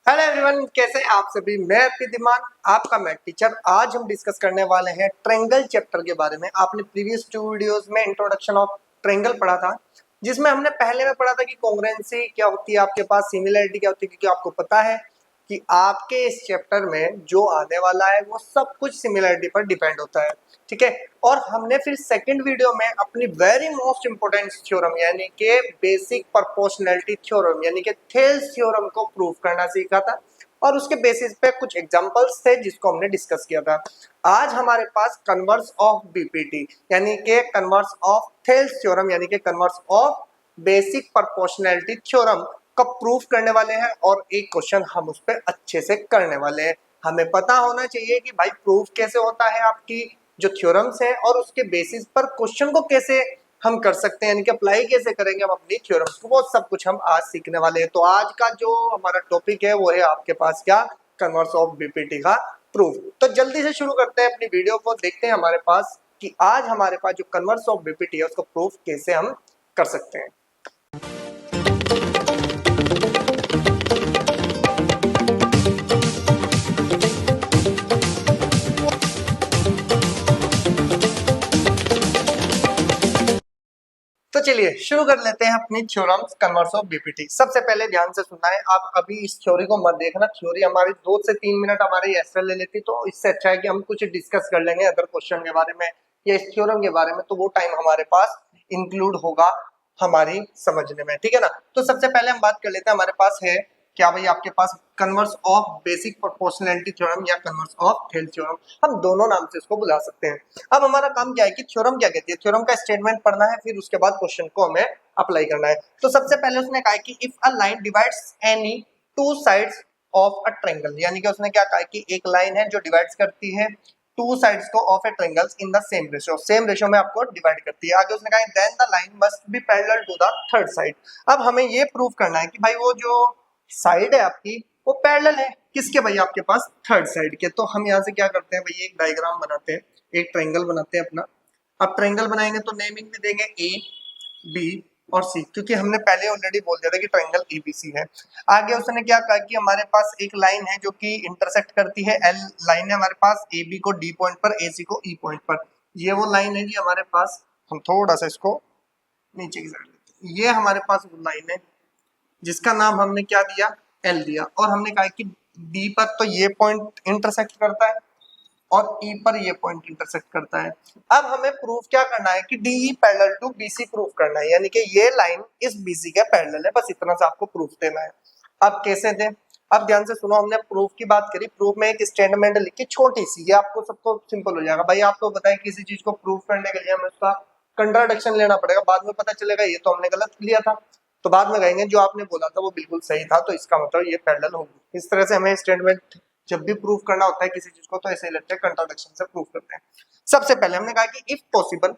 Hello everyone, कैसे हैं आप सभी। मैं दिमान आपका मैथ टीचर। आज हम डिस्कस करने वाले हैं ट्रायंगल चैप्टर के बारे में। आपने प्रीवियस 2 वीडियोस में इंट्रोडक्शन ऑफ ट्रायंगल पढ़ा था, जिसमें हमने पहले में पढ़ा था कि कॉन्ग्रुएंसी क्या होती है आपके पास, सिमिलरिटी क्या होती है, क्योंकि आपको पता है कि आपके इस चैप्टर में जो आने वाला है वो सब कुछ सिमिलरिटी पर डिपेंड होता है, ठीक है। और हमने फिर सेकंड वीडियो में अपनी वेरी मोस्ट इंपोर्टेंट थ्योरम यानी कि बेसिक प्रोपोर्शनैलिटी थ्योरम यानी कि थेल्स थ्योरम को प्रूव करना सीखा था, और उसके बेसिस पे कुछ एग्जांपल्स थे जिसको हमने डिस्कस किया था। आज हमारे पास कन्वर्स ऑफ बीपीटी यानी कि कन्वर्स ऑफ थेल्स थ्योरम यानी कि converse of basic proportionality theorem का प्रूफ करने वाले हैं, और एक क्वेश्चन हम उस पर अच्छे से करने वाले हैं। हमें पता होना चाहिए कि भाई प्रूफ कैसे होता है आपकी जो थ्योरम्स है, और उसके बेसिस पर क्वेश्चन को कैसे हम कर सकते हैं, यानी कि अप्लाई कैसे करेंगे हम अपनी थ्योरम्स को, वो सब कुछ हम आज सीखने वाले हैं। तो आज का जो हमारा टॉपिक है वो है आपके पास क्या, कन्वर्स ऑफ बीपीटी का प्रूफ। तो जल्दी से शुरू करते हैं अपनी वीडियो को, देखते हैं हमारे पास कि आज हमारे पास जो कन्वर्स ऑफ बीपीटी है उसको प्रूफ कैसे हम कर सकते हैं। तो चलिए शुरू कर लेते हैं अपनी थ्योरम्स कन्वर्स ऑफ बीपीटी। सबसे पहले ध्यान से सुनना है, आप अभी इस थ्योरी को मत देखना। थ्योरी हमारी 2 से 3 मिनट हमारे ऐसे ले लेती, तो इससे अच्छा है कि हम कुछ डिस्कस कर लेंगे अदर क्वेश्चन के बारे में या इस थ्योरम के बारे में, तो वो टाइम हमारे पास इंक्लूड होगा हमारी समझने में, ठीक है ना। तो सबसे पहले हम बात कर लेते हैं, हमारे पास है क्या भाई, आपके पास converse of basic proportionality theorem या कन्वर्स ऑफ थेल्स थ्योरम, हम दोनों नाम से इसको बुला सकते हैं। अब हमारा काम क्या है कि थ्योरम क्या कहती है, थ्योरम का स्टेटमेंट पढ़ना है, फिर उसके बाद क्वेश्चन को हमें अप्लाई करना है। तो सबसे पहले उसने कहा कि if a line divides any two sides of a triangle, यानी कि उसने क्या कहा कि एक लाइन है जो डिवाइड्स करती है टू साइड्स को of a triangle in the same ratio, same ratio में आपको डिवाइड करती है। आगे उसने कहा then the line must be parallel to the third side. अब हमें ये प्रूव करना है कि भाई वो जो साइड है आपकी वो पैरेलल है किसके, भाई आपके पास थर्ड साइड के। तो हम यहाँ से क्या करते हैं भाई, एक डायग्राम बनाते हैं, एक ट्रायंगल बनाते हैं अपना। अब ट्रायंगल बनाएंगे तो नेमिंग में देंगे ए बी और सी, क्योंकि हमने पहले ऑलरेडी बोल दिया था कि ट्रायंगल एबीसी है। आगे उसने क्या कहा कि हमारे पास एक लाइन है जो कि इंटरसेक्ट करती है, एल लाइन है हमारे पास, ए बी को डी पॉइंट पर, ए सी को ई पॉइंट पर। ये वो लाइन है जी हमारे पास। हम थोड़ा सा इसको नीचे की साइड लेते हैं, ये हमारे पास वो लाइन है जिसका नाम हमने क्या दिया, एल दिया, और हमने कहा कि डी पर तो ये पॉइंट इंटरसेक्ट करता है और ई पर ये पॉइंट इंटरसेक्ट करता है। अब हमें प्रूफ क्या करना है कि DE parallel to BC proof करना है, यानी कि ये लाइन इस बीसी के पैरेलल है, बस इतना सा आपको प्रूफ देना है। अब कैसे दें, अब ध्यान से सुनो, हमने प्रूफ की बात करी, प्रूफ में एक स्टेटमेंट लिखी छोटी सी, ये आपको सबको सिंपल हो जाएगा। भाई आपको बताए किसी चीज को प्रूफ करने के लिए हमें उसका कंट्राडिक्शन लेना पड़ेगा, बाद में पता चलेगा ये तो हमने गलत लिया था, तो बाद में कहेंगे जो आपने बोला था वो बिल्कुल सही था, तो इसका मतलब ये पैरेलल होगी। इस तरह से हमें स्टेटमेंट जब भी प्रूफ करना होता है किसी चीज को तो ऐसे ही लेते हैं, कंट्राडिक्शन से प्रूफ करते हैं। सबसे पहले हमने कहा कि if possible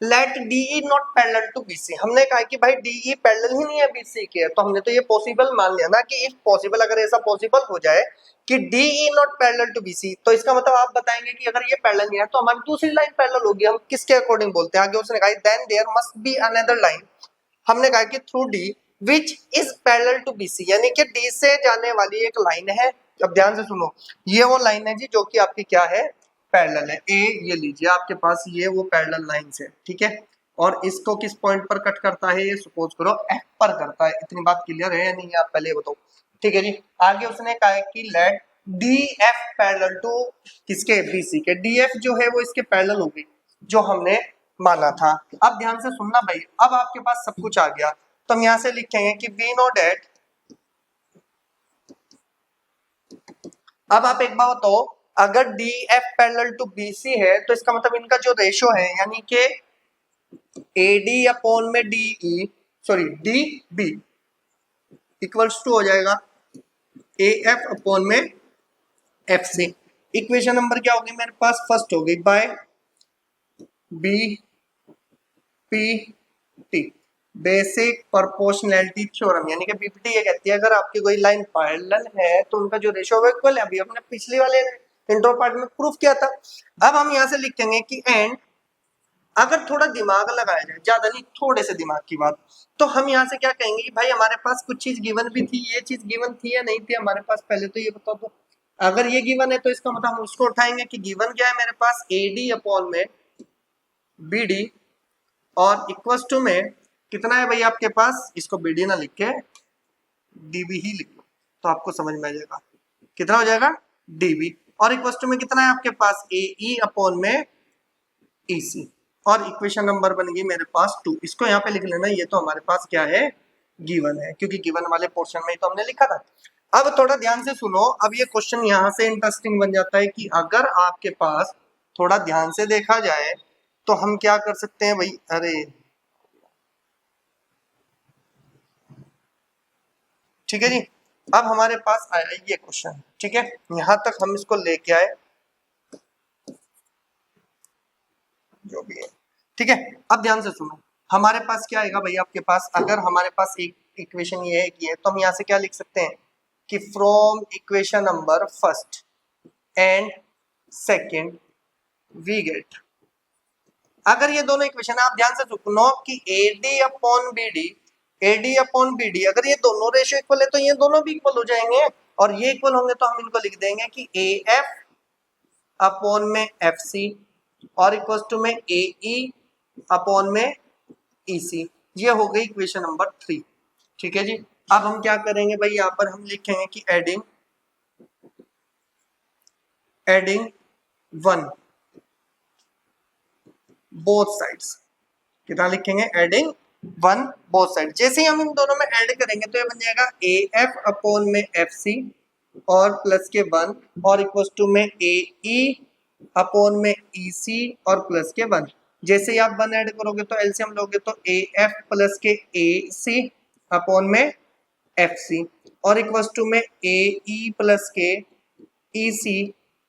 let DE not parallel to BC. हमने कहा कि भाई डीई पैरेलल ही नहीं है बीसी के, तो हमने तो ये पॉसिबल मान लिया ना कि इफ पॉसिबल, अगर ऐसा पॉसिबल हो जाए कि DE not parallel to BC, तो इसका मतलब आप बताएंगे कि अगर ये पैरेलल नहीं है तो हमारी दूसरी लाइन पैरेलल होगी। हम किसके अकॉर्डिंग बोलते हैं, आगे उसने कहा then there must be another line. हमने कहा कि through D which is parallel to BC, यानी कि डी से जाने वाली एक लाइन है। अब ध्यान से सुनो, ये वो लाइन है जी जो कि आपकी क्या है, पैरेलल है। ए ये लीजिए आपके पास, ये वो पैरेलल लाइंस है, ठीक है। और इसको किस पॉइंट पर कट करता है, ये सपोज करो एफ पर करता है। इतनी बात क्लियर है या नहीं, आप पहले बताओ, ठीक है जी। आगे उसने कहा है कि let D F parallel to किसके, बीसी के। डी एफ जो है वो इसके पैरेलल होगी जो हमने माना था। अब ध्यान से सुनना भाई, अब आपके पास सब कुछ आ गया, तो हम यहां से लिखेंगे कि वी नो डेट। अब आप एक बात बताओ, अगर D F parallel to BC है तो इसका मतलब इनका जो रेशो है, यानी कि एडी अपॉन में DE, sorry D B equals to हो जाएगा ए एफ अपॉन में एफ सी। इक्वेशन नंबर क्या होगी मेरे पास, फर्स्ट होगी by B P T, basic proportionality theorem, यानी कि बीपीटी ये कहती है अगर आपकी कोई लाइन पैरेलल है तो उनका जो रेशियो है इक्वल है। अभी हमने पिछले वाले इंट्रो पार्ट में प्रूफ किया था। अब हम यहां से लिखेंगे कि एंड अगर थोड़ा दिमाग लगाया जाए, ज्यादा नहीं, थोड़े से दिमाग की बात, तो हम यहाँ से क्या कहेंगे कि भाई हमारे पास कुछ चीज गिवन भी थी, ये चीज गिवन थी या नहीं थी हमारे पास, पहले तो ये बता दो। अगर ये गिवन है तो इसका मतलब हम उसको उठाएंगे कि गिवन क्या है मेरे पास, AD अपॉन में BD, और इक्वस टू में कितना है भाई आपके पास, इसको BD ना लिख के DB ही लिख लो तो आपको समझ में आ जाएगा कितना हो जाएगा DB, और इक्वस टू में कितना है आपके पास AE अपॉन में EC, और इक्वेशन नंबर बन गई मेरे पास 2। इसको यहाँ पे लिख लेना, ये तो हमारे पास क्या है, गिवन है, क्योंकि गिवन वाले पोर्शन में ही तो हमने लिखा था। अब थोड़ा ध्यान से सुनो, अब ये क्वेश्चन यहाँ से इंटरेस्टिंग बन जाता है कि अगर आपके पास थोड़ा ध्यान से देखा जाए तो हम क्या कर सकते हैं भाई, अरे ठीक है जी। अब हमारे पास आया ये क्वेश्चन, ठीक है, यहां तक हम इसको लेके आए, जो भी है ठीक है। अब ध्यान से सुनो, हमारे पास क्या आएगा भाई आपके पास, अगर हमारे पास एक इक्वेशन ये है कि है, तो हम यहाँ से क्या लिख सकते हैं कि from equation number first and second we get, अगर ये दोनों इक्वेशन आप ध्यान से सुनो कि AD upon BD, AD upon BD, अगर ये दोनों रेशियो इक्वल है तो ये दोनों भी इक्वल हो जाएंगे, और ये इक्वल होंगे तो हम इनको लिख देंगे कि AF अपॉन में FC और इक्वल टू में AE अपॉन में EC। ये हो गई इक्वेशन नंबर 3, ठीक है जी। अब हम क्या करेंगे भाई, यहाँ पर हम लिखेंगे कि एडिंग 1 बोथ साइड्स, कितना लिखेंगे, एडिंग 1 बोथ साइड। जैसे ही हम इन दोनों में ऐड करेंगे तो ये बन जाएगा AF अपॉन में FC और प्लस के 1 और इक्वल टू में AE अपॉन में EC और प्लस के 1। जैसे ही आप 1 ऐड करोगे तो एलसीएम लोगे तो AF प्लस के AC अपॉन में FC और इक्वल टू में AE प्लस के EC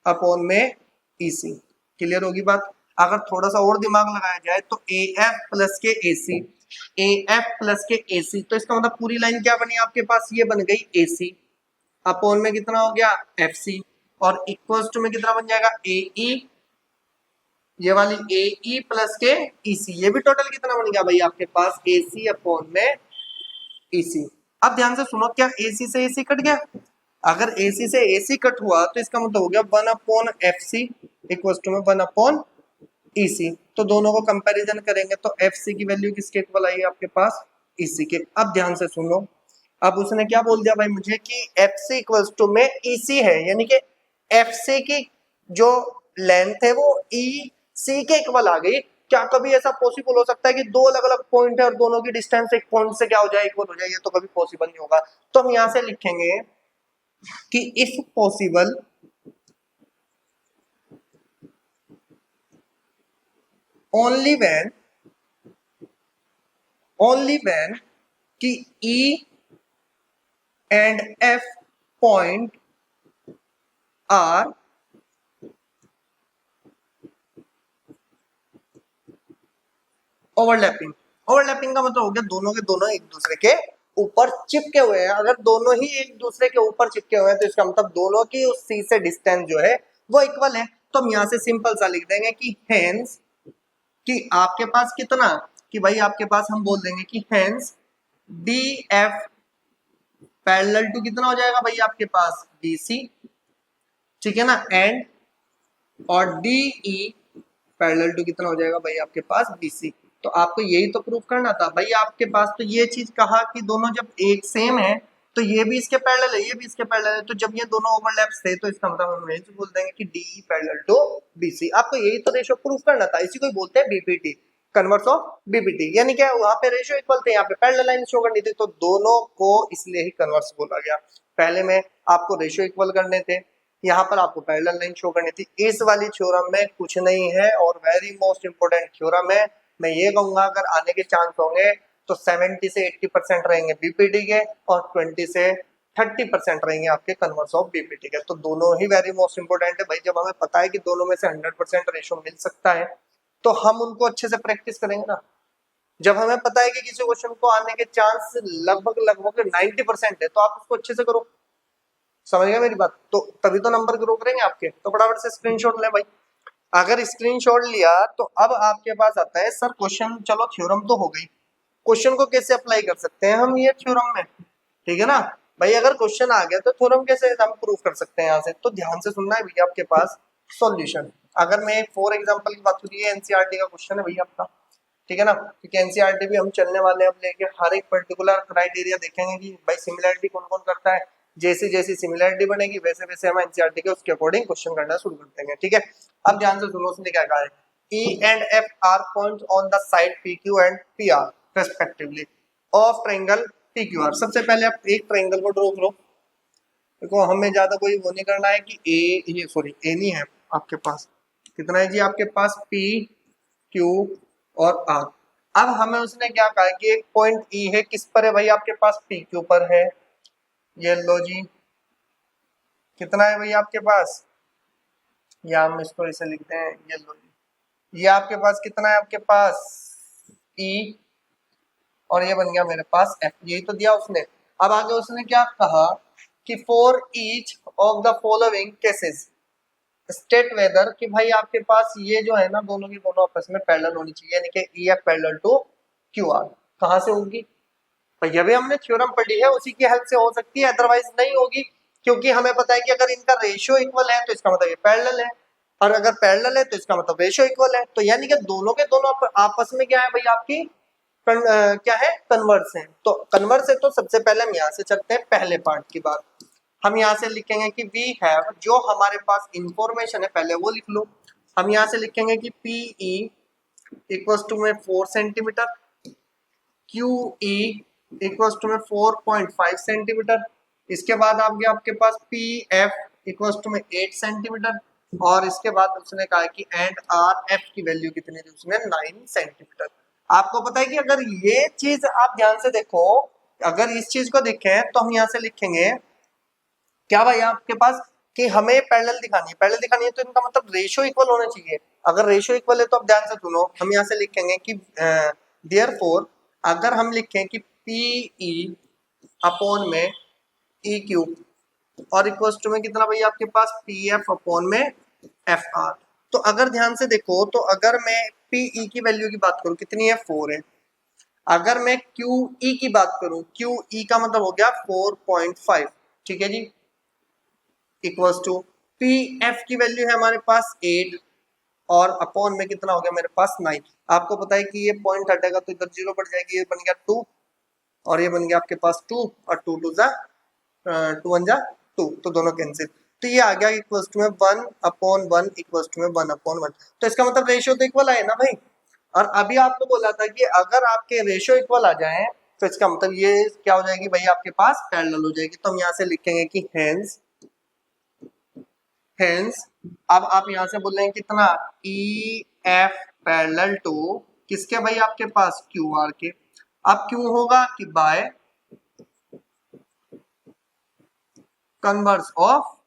अपॉन में EC। क्लियर होगी बात। अगर थोड़ा सा और दिमाग लगाया जाए तो AF प्लस के AC, AF प्लस के AC, तो इसका मतलब पूरी लाइन क्या बनी आपके पास, ये बन गई AC अपॉन में कितना हो गया FC और इक्वल्स टू में कितना बन जाएगा AE, ये वाली AE प्लस के EC, ये भी टोटल कितना बन गया भाई आपके पास AC अपॉन में EC। अब ध्यान से सुनो, क्या AC से AC कट गया, अगर AC से AC कट हुआ तो इसका मतलब हो गया 1 अपॉन FC इक्वल टू में 1 अपॉन EC। तो दोनों को कंपैरिजन करेंगे तो FC की वैल्यू किसके इक्वल आई आपके पास, EC के। अब ध्यान से सुनो, अब उसने क्या बोल दिया भाई मुझे कि FC इक्वल टू में EC है, यानी कि FC की जो लेंथ है वो EC के इक्वल आ गई। क्या कभी ऐसा पॉसिबल हो सकता है कि दो अलग अलग पॉइंट है और दोनों की डिस्टेंस एक पॉइंट से क्या हो जाए, इक्वल हो जाए, ये तो कभी पॉसिबल नहीं होगा। तो हम यहां से लिखेंगे कि इफ पॉसिबल only when कि E and F point are overlapping. Overlapping का मतलब हो गया दोनों के दोनों एक दूसरे के ऊपर चिपके हुए हैं। अगर दोनों ही एक दूसरे के ऊपर चिपके हुए हैं तो इसका मतलब दोनों की उस C से डिस्टेंस जो है वो इक्वल है। तो हम यहाँ से सिंपल सा लिख देंगे कि हेंस, कि आपके पास कितना, कि भाई आपके पास हम बोल देंगे कि हेंस DF पैरेलल टू कितना हो जाएगा भाई आपके पास BC, ठीक है ना, एंड और DE पैरेलल टू कितना हो जाएगा भाई आपके पास BC। तो आपको यही तो प्रूफ करना था भाई, आपके पास तो ये चीज कहा कि दोनों जब एक सेम है तो ये भी इसके पैरेलल है, ये भी इसके पैरेलल है, तो जब ये दोनों ओवरलैप्स थे तो इसका मतलब हम यही बोल देंगे कि DE पैरेलल टू BC। आपको यही तो रेशियो प्रूफ करना था, इसी को बोलते हैं BPT, कन्वर्स ऑफ BPT, यानी क्या वहां पे रेशियो इक्वल थे, यहाँ पे पैरेलल लाइन शो करनी थी, तो दोनों को इसलिए ही कन्वर्स बोला गया। पहले में आपको रेशियो इक्वल करने थे, यहाँ पर आपको पैरेलल लाइन शो करनी थी। इस वाली थ्योरम में कुछ नहीं है और वेरी मोस्ट इंपोर्टेंट थ्योरम है। मैं ये कहूंगा अगर आने के चांस होंगे तो 70 से 80% रहेंगे बीपीटी के और 20 से 30% रहेंगे आपके कन्वर्स ऑफ बीपीटी के। तो दोनों ही वेरी मोस्ट इंपोर्टेंट है भाई। जब हमें पता है कि दोनों में से 100% रेशो मिल सकता है तो हम उनको अच्छे से प्रैक्टिस करेंगे ना। जब हमें पता है कि किसी क्वेश्चन को आने के चांस लगभग 90% है तो आप उसको अच्छे से करो। समझ गए मेरी बात। तो तभी तो नंबर ग्रो करेंगे आपके। तो फटाफट से स्क्रीनशॉट ले भाई। अगर स्क्रीनशॉट लिया तो अब आपके पास आता है सर क्वेश्चन, चलो थ्योरम तो हो गई, क्वेश्चन को कैसे अप्लाई कर सकते हैं हम ये थ्योरम में, ठीक है ना भाई। अगर क्वेश्चन आ गया तो थ्योरम कैसे हम प्रूव कर सकते हैं यहाँ से, तो ध्यान से सुनना है भैया आपके पास सॉल्यूशन। अगर मैं फॉर एग्जांपल की बात करूँ, ये एनसीईआरटी का क्वेश्चन है भैया आपका, ठीक है ना, क्योंकि एनसीईआरटी भी हम चलने वाले हैं अब लेके, हर एक पर्टिकुलर क्राइटेरिया देखेंगे कि भाई सिमिलरिटी कौन कौन करता है, जैसी जैसी सिमिलरिटी बनेगी वैसे वैसे हम एनसीईआरटी के उसके अकॉर्डिंग क्वेश्चन करना शुरू कर देंगे, ठीक है। अब ध्यान से सुनो, उसने क्या कहा है, E and F are points on the side PQ and PR respectively of triangle PQR। सबसे पहले आप एक ट्रायंगल को ड्रॉ करो। देखो हमें ज्यादा कोई वो नहीं करना है कि ये ए नहीं है आपके पास, कितना है जी आपके पास P Q और R। अब हमें उसने क्या कहा है कि एक पॉइंट E है, किस पर है भाई आपके पास, PQ पर है। ये लो जी, कितना है भाई आपके पास, या हम इसको ऐसे लिखते हैं, ये लो जी, ये आपके पास कितना है, आपके पास E और ये बन गया मेरे पास F, यही तो दिया उसने। अब आगे उसने क्या कहा कि for each of the following cases state whether, कि भाई आपके पास ये जो है ना दोनों की दोनों आपस में पैरेलल होनी चाहिए, यानी कि E F parallel to Q R. कहाँ से होगी भैया, भी हमने थ्योरम पढ़ी है, उसी की हेल्प से हो सकती है, अदरवाइज नहीं होगी, क्योंकि हमें पता है कि अगर इनका रेशियो इक्वल है तो इसका मतलब ये पैरेलल है, और अगर पैरेलल है तो इसका मतलब रेशियो इक्वल है, तो यानी कि दोनों के दोनों आपस में क्या है भाई आपकी क्या है, कन्वर्स है। तो कन्वर्स है तो सबसे पहले हम यहाँ से चलते हैं पहले पार्ट की बात। हम यहाँ से लिखेंगे कि वी हैव, जो हमारे पास इंफॉर्मेशन है पहले वो लिख लो। हम यहाँ से लिखेंगे कि पी ई इक्वल्स टू में 4 centimetre, Q E equals to में 4.5 सेंटीमीटर, इसके बाद आ गया आपके पास पी एफ इक्वल्स टू में 8 सेंटीमीटर, और इसके बाद उसने कहा कि एंड आर एफ की वैल्यू कितनी थी उसने 9 सेंटीमीटर। आपको पता है कि अगर ये चीज आप ध्यान से देखो, अगर इस चीज को देखें तो हम यहाँ से लिखेंगे क्या भाई आपके पास कि हमें पैरेलल दिखानी है, पैरेलल दिखानी है तो इनका मतलब रेशियो इक्वल होना चाहिए। अगर रेशियो इक्वल है तो आप ध्यान से सुनो, हम यहाँ से लिखेंगे कि देयरफॉर, अगर हम लिखें कि पी ई अपॉन में ई क्यू और इक्वल्स टू में कितना भाई आपके पास पी एफ अपॉन में एफ आर। तो अगर ध्यान से देखो, तो अगर मैं पी ई की वैल्यू की बात करूं कितनी है, 4 है। अगर मैं क्यू ई की बात करूं, क्यू ई का मतलब हो गया 4.5, ठीक है जी, इक्वल्स टू पी एफ की वैल्यू है हमारे पास 8 और अपॉन में कितना हो गया मेरे पास 9। आपको पता है कि ये पॉइंट हटेगा तो इधर 0 बढ़ जाएगी, ये बन गया 2 और ये बन गया आपके पास 2 और 2 2 जा 2 1 जा 2, तो दोनों कैंसिल, तो ये आ गया इक्वल्स टू में 1 अपॉन 1 इक्वल्स टू में 1 अपॉन 1। तो इसका मतलब रेशियो तो इक्वल आए ना भाई। और अभी आपको बोला था कि अगर आपके रेशियो इक्वल आ जाए तो इसका मतलब ये क्या हो जाएगी भाई आपके पास पैरेलल हो जाएगी। तो हम यहाँ से लिखेंगे कि हेंस अब आप यहाँ से बोल रहे हैं कितना, ई एफ पैरेलल टू किसके भाई आपके पास क्यू आर के। अब क्यों होगा कि by converse of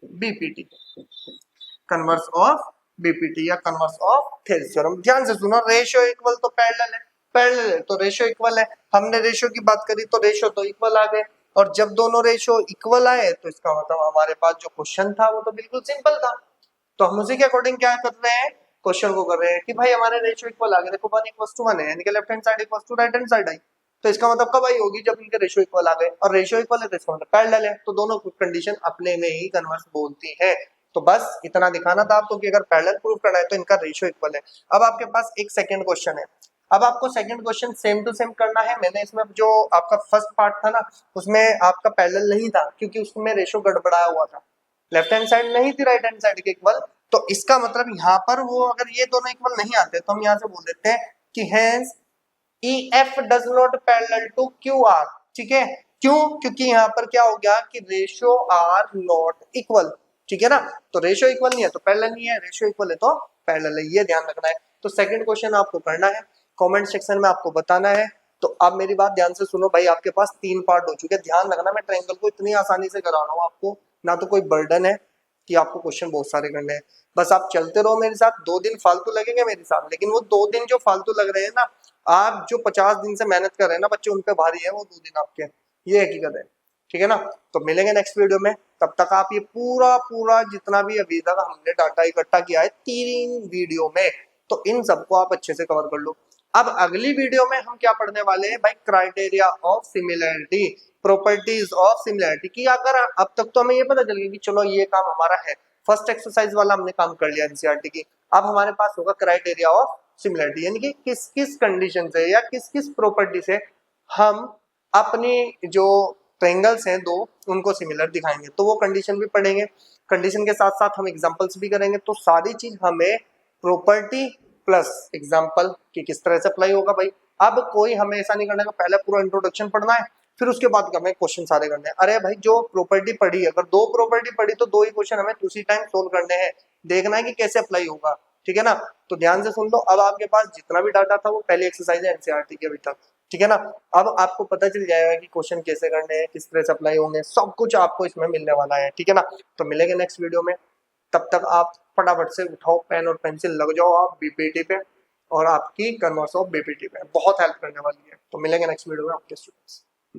BPT, converse of BPT या कन्वर्स ऑफ थेल्स थ्योरम। ध्यान से सुनो, रेशियो इक्वल तो पैरेलल है, पैरेलल है तो रेशियो इक्वल है। हमने रेशियो की बात करी तो रेशियो तो इक्वल आ गए, और जब दोनों रेशियो इक्वल आए तो इसका मतलब हमारे पास जो क्वेश्चन था वो तो बिल्कुल सिंपल था। तो हम उसी के अकॉर्डिंग क्या कर रहे हैं, क्वेश्चन को कर रहे हैं कि भाई हमारे रेशियो इक्वल आ गए। देखो 1 इक्वल्स टू 1 है, यानी कि left hand side equals to right hand side आई। तो इसका मतलब कब आई होगी, जब इनके रेशियो इक्वल आ गए, और रेशियो इक्वल है तो इसका मतलब पैरेलल है, तो दोनों कंडीशन अपने में ही कन्वर्स बोलती है। तो बस इतना दिखाना था आपको कि अगर पैरेलल प्रूव करना है तो इनका रेशियो इक्वल है। अब आपके पास एक सेकंड क्वेश्चन है, अब आपको second question same to same करना है। मैंने इसमें जो आपका फर्स्ट पार्ट था ना उसमें आपका पैरेलल नहीं था, क्योंकि उसमें रेशियो गड़बड़ाया हुआ था, लेफ्ट हैंड साइड नहीं थी राइट हैंड साइड के इक्वल। तो इसका मतलब यहाँ पर वो अगर ये दोनों इक्वल नहीं आते तो हम यहाँ से बोल देते हैं कि hence EF does not parallel to QR, ठीक है। क्यों, क्योंकि यहाँ पर क्या हो गया कि रेशियो आर नॉट इक्वल, ठीक है ना। तो रेशियो इक्वल नहीं है तो पैरेलल नहीं है, रेशियो इक्वल है तो पैरेलल है, ये ध्यान रखना है। तो सेकंड क्वेश्चन आपको करना है, कमेंट सेक्शन में आपको बताना है। तो अब मेरी बात ध्यान से सुनो भाई, आपके पास 3 पार्ट हो चुके हैं। ध्यान रखना, मैं ट्रायंगल को इतनी आसानी से करा रहा हूँ आपको, ना तो कोई बर्डन है कि आपको क्वेश्चन बहुत सारे करने हैं। बस आप चलते रहो मेरे साथ, 2 दिन फालतू लगेंगे मेरे साथ, लेकिन वो 2 दिन जो फालतू लग रहे हैं ना, आप जो 50 दिन से मेहनत कर रहे हैं ना बच्चे, उन पे भारी है वो 2 दिन आपके, ये हकीकत है। ठीक है ना। तो मिलेंगे नेक्स्ट वीडियो में, तब तक आप ये पूरा पूरा जितना भी अभी तक हमने डाटा इकट्ठा किया है 3 वीडियो में, तो इन सबको आप अच्छे से कवर कर लो। अब अगली वीडियो में हम क्या पढ़ने वाले हैं भाई, criteria of similarity, properties of similarity की। अगर अब तक तो हमें ये पता चल गया कि चलो ये काम हमारा है, फर्स्ट एक्सरसाइज वाला हमने काम कर लिया एनसीईआरटी की। अब हमारे पास होगा क्राइटेरिया ऑफ सिमिलैरिटी, यानी कि किस किस कंडीशन से या किस किस प्रॉपर्टी से हम अपनी जो ट्रायंगल्स हैं दो उनको सिमिलर दिखाएंगे। तो वो कंडीशन भी पढ़ेंगे, कंडीशन के साथ साथ हम एग्जांपल्स भी करेंगे। तो सारी चीज हमें प्रॉपर्टी प्लस एग्जांपल की किस तरह से अप्लाई होगा भाई। अब कोई हमें ऐसा नहीं करना है पहले पूरा इंट्रोडक्शन पढ़ना है फिर उसके बाद हमें क्वेश्चन सारे करने हैं। अरे भाई जो प्रॉपर्टी पढ़ी, अगर 2 प्रॉपर्टी पढ़ी तो 2 ही क्वेश्चन हमें उसी टाइम सोल्व करने हैं, देखना है कि कैसे अप्लाई होगा, ठीक है ना। तो ध्यान से सुन लो, अब आपके पास जितना भी डाटा था वो पहली एक्सरसाइज है एनसीईआरटी की अभी तक, ठीक है ना। अब आपको पता चल जाएगा कि क्वेश्चन कैसे करने हैं, किस तरह से अप्लाई होंगे, सब कुछ आपको इसमें मिलने वाला है, ठीक है ना। तो मिलेंगे नेक्स्ट वीडियो में, तब तक आप फटाफट से उठाओ पेन और पेंसिल, लग जाओ आप बीपीटी पे, और आपकी कन्वर्स ऑफ बीपीटी पे बहुत हेल्प करने वाली है। तो मिलेंगे नेक्स्ट वीडियो में आपके स्टूडेंट्स।